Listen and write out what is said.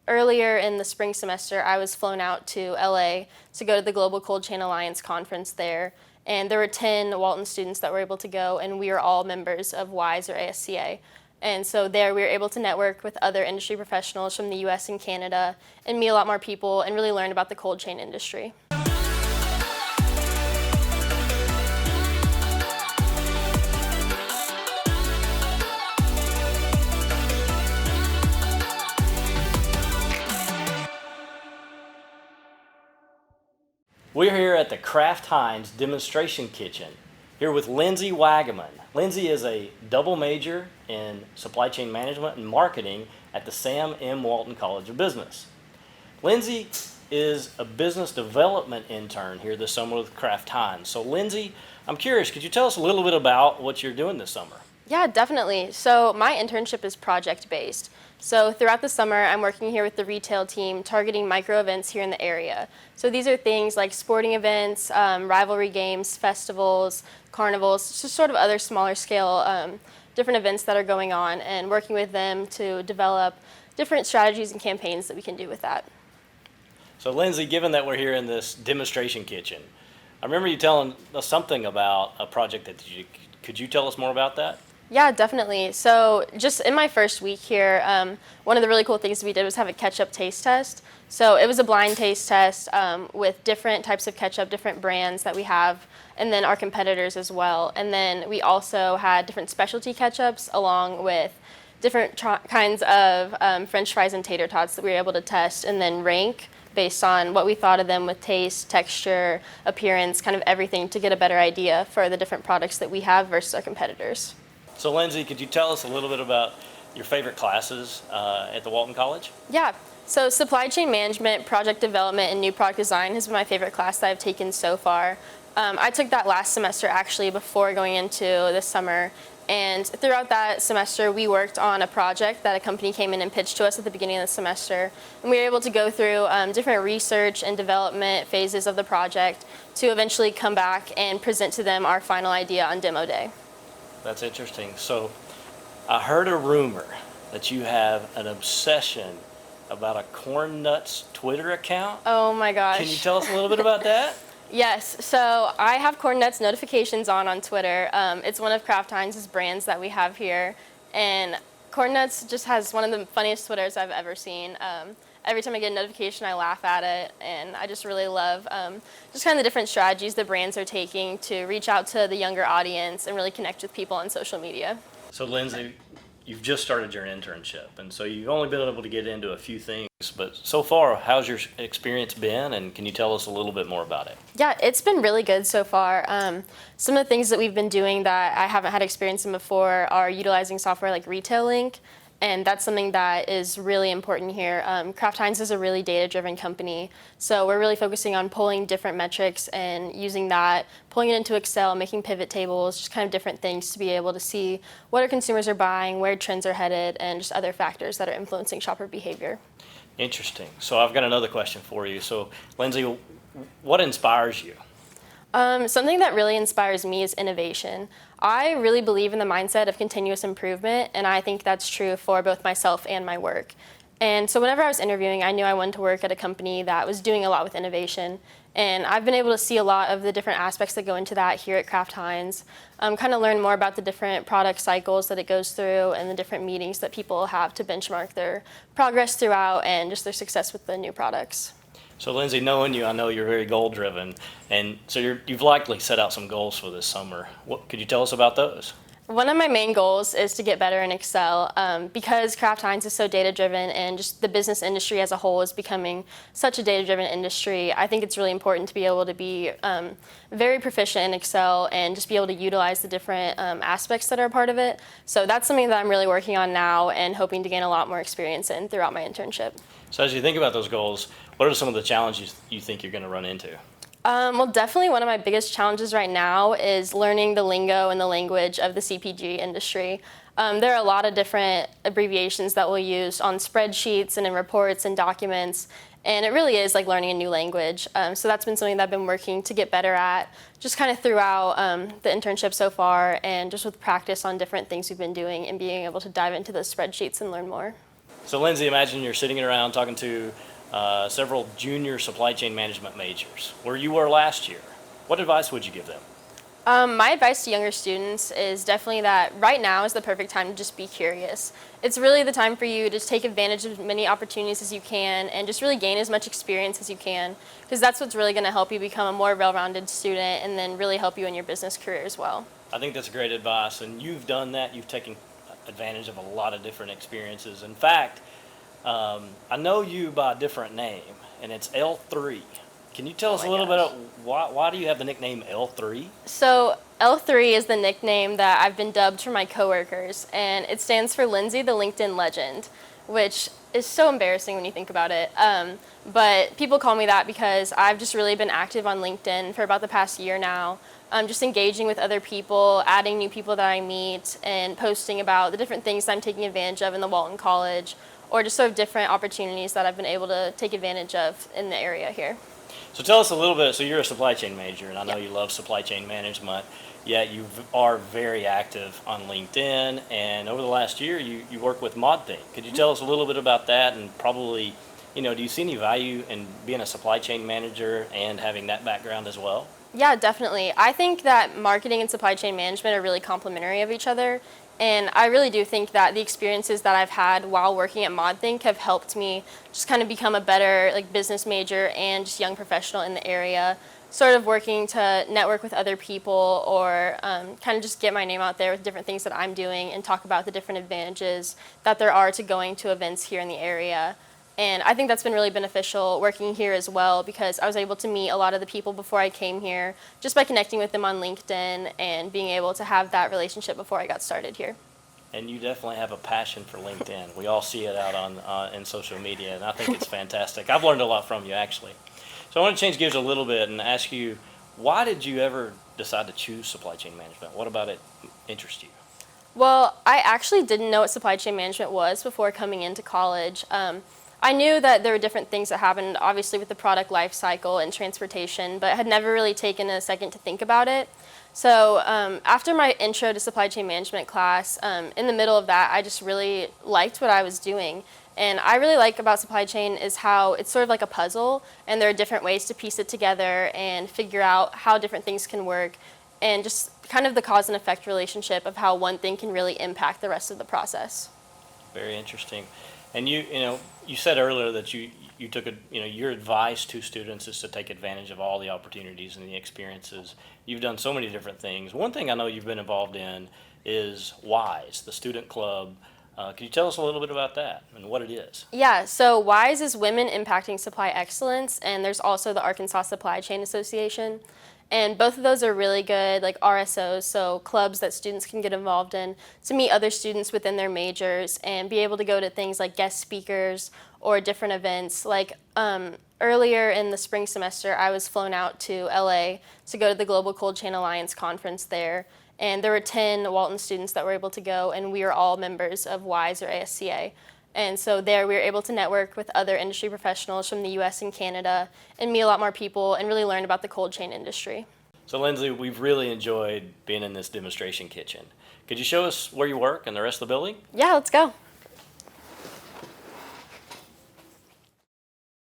earlier in the spring semester, I was flown out to LA to go to the Global Cold Chain Alliance conference there. And there were 10 Walton students that were able to go, and we were all members of WISE or ASCA. And so there we were able to network with other industry professionals from the US and Canada and meet a lot more people and really learn about the cold chain industry. We're here at the Kraft Heinz demonstration kitchen, here with Lindsey Wagaman. Lindsey is a double major in supply chain management and marketing at the Sam M. Walton College of Business. Lindsey is a business development intern here this summer with Kraft Heinz. So Lindsey, I'm curious, could you tell us a little bit about what you're doing this summer? Yeah, definitely. So my internship is project-based. So throughout the summer, I'm working here with the retail team targeting micro events here in the area. So these are things like sporting events, rivalry games, festivals, carnivals, just sort of other smaller scale different events that are going on, and working with them to develop different strategies and campaigns that we can do with that. So Lindsey, given that we're here in this demonstration kitchen, I remember you telling us something about a project that you could you tell us more about that? Yeah, definitely. So just in my first week here, one of the really cool things we did was have a ketchup taste test. So it was a blind taste test with different types of ketchup, different brands that we have, and then our competitors as well. And then we also had different specialty ketchups along with different kinds of French fries and tater tots that we were able to test and then rank based on what we thought of them with taste, texture, appearance, kind of everything to get a better idea for the different products that we have versus our competitors. So Lindsey, could you tell us a little bit about your favorite classes at the Walton College? Yeah, so supply chain management, project development, and new product design has been my favorite class that I've taken so far. I took that last semester actually before going into this summer, and throughout that semester we worked on a project that a company came in and pitched to us at the beginning of the semester, and we were able to go through different research and development phases of the project to eventually come back and present to them our final idea on demo day. That's interesting. So I heard a rumor that you have an obsession about a Corn Nuts Twitter account. Oh my gosh. Can you tell us a little bit about that? Yes, so I have Corn Nuts notifications on Twitter. It's one of Kraft Heinz's brands that we have here, and Corn Nuts just has one of the funniest Twitters I've ever seen. Every time I get a notification, I laugh at it, and I just really love just kind of the different strategies the brands are taking to reach out to the younger audience and really connect with people on social media. So Lindsey, you've just started your internship, and so you've only been able to get into a few things, but so far, how's your experience been, and can you tell us a little bit more about it? Yeah, it's been really good so far. Some of the things that we've been doing that I haven't had experience in before are utilizing software like Retail Link. And that's something that is really important here. Kraft Heinz is a really data-driven company, so we're really focusing on pulling different metrics and using that, pulling it into Excel, making pivot tables, just kind of different things to be able to see what our consumers are buying, where trends are headed, and just other factors that are influencing shopper behavior. Interesting. So I've got another question for you. So Lindsey, what inspires you? Something that really inspires me is innovation. I really believe in the mindset of continuous improvement, and I think that's true for both myself and my work. And so whenever I was interviewing, I knew I wanted to work at a company that was doing a lot with innovation. And I've been able to see a lot of the different aspects that go into that here at Kraft Heinz, kind of learn more about the different product cycles that it goes through and the different meetings that people have to benchmark their progress throughout and just their success with the new products. So Lindsey, knowing you, I know you're very goal-driven, and so you've likely set out some goals for this summer. What could you tell us about those? One of my main goals is to get better in Excel because Kraft Heinz is so data-driven and just the business industry as a whole is becoming such a data-driven industry. I think it's really important to be able to be very proficient in Excel and just be able to utilize the different aspects that are a part of it. So that's something that I'm really working on now and hoping to gain a lot more experience in throughout my internship. So as you think about those goals, what are some of the challenges you think you're going to run into? Well, definitely one of my biggest challenges right now is learning the lingo and the language of the CPG industry. There are a lot of different abbreviations that we'll use on spreadsheets and in reports and documents, and it really is like learning a new language. So that's been something that I've been working to get better at, just kind of throughout the internship so far, and just with practice on different things we've been doing and being able to dive into those spreadsheets and learn more. So Lindsay, imagine you're sitting around talking to several junior supply chain management majors, where you were last year. What advice would you give them? My advice to younger students is definitely that right now is the perfect time to just be curious. It's really the time for you to just take advantage of as many opportunities as you can and just really gain as much experience as you can, because that's what's really going to help you become a more well-rounded student and then really help you in your business career as well. I think that's great advice, and you've done that. You've taken advantage of a lot of different experiences. In fact, I know you by a different name, and it's L3. Can you tell us a little bit about why do you have the nickname L3? So L3 is the nickname that I've been dubbed for my coworkers, and it stands for Lindsay the LinkedIn Legend, which is so embarrassing when you think about it. But people call me that because I've just really been active on LinkedIn for about the past year now. Just engaging with other people, adding new people that I meet, and posting about the different things that I'm taking advantage of in the Walton College, or just sort of different opportunities that I've been able to take advantage of in the area here. So tell us a little bit. So you're a supply chain major, and I know you love supply chain management, yet you are very active on LinkedIn, and over the last year you work with ModThing. Could you tell us a little bit about that, and probably, do you see any value in being a supply chain manager and having that background as well? Yeah, definitely. I think that marketing and supply chain management are really complementary of each other. And I really do think that the experiences that I've had while working at ModThink have helped me just kind of become a better business major and just young professional in the area, sort of working to network with other people or kind of just get my name out there with different things that I'm doing and talk about the different advantages that there are to going to events here in the area. And I think that's been really beneficial working here as well, because I was able to meet a lot of the people before I came here just by connecting with them on LinkedIn and being able to have that relationship before I got started here. And you definitely have a passion for LinkedIn. We all see it out on in social media, and I think it's fantastic. I've learned a lot from you, actually. So I want to change gears a little bit and ask you, why did you ever decide to choose supply chain management? What about it interests you? Well, I actually didn't know what supply chain management was before coming into college. I knew that there were different things that happened, obviously, with the product life cycle and transportation, but had never really taken a second to think about it. So after my intro to supply chain management class, in the middle of that, I just really liked what I was doing. And I really like about supply chain is how it's sort of like a puzzle, and there are different ways to piece it together and figure out how different things can work, and just kind of the cause and effect relationship of how one thing can really impact the rest of the process. Very interesting. And you said earlier that you took your advice to students is to take advantage of all the opportunities and the experiences. You've done so many different things. One thing I know you've been involved in is WISE, the student club. Can you tell us a little bit about that and what it is? Yeah, so WISE is Women Impacting Supply Excellence, and there's also the Arkansas Supply Chain Association. And both of those are really good, like RSOs, so clubs that students can get involved in to meet other students within their majors and be able to go to things like guest speakers or different events. Like earlier in the spring semester, I was flown out to LA to go to the Global Cold Chain Alliance conference there. And there were 10 Walton students that were able to go, and we were all members of WISE or ASCA. And so there we were able to network with other industry professionals from the US and Canada and meet a lot more people and really learn about the cold chain industry. So Lindsay, we've really enjoyed being in this demonstration kitchen. Could you show us where you work and the rest of the building? Yeah, let's go.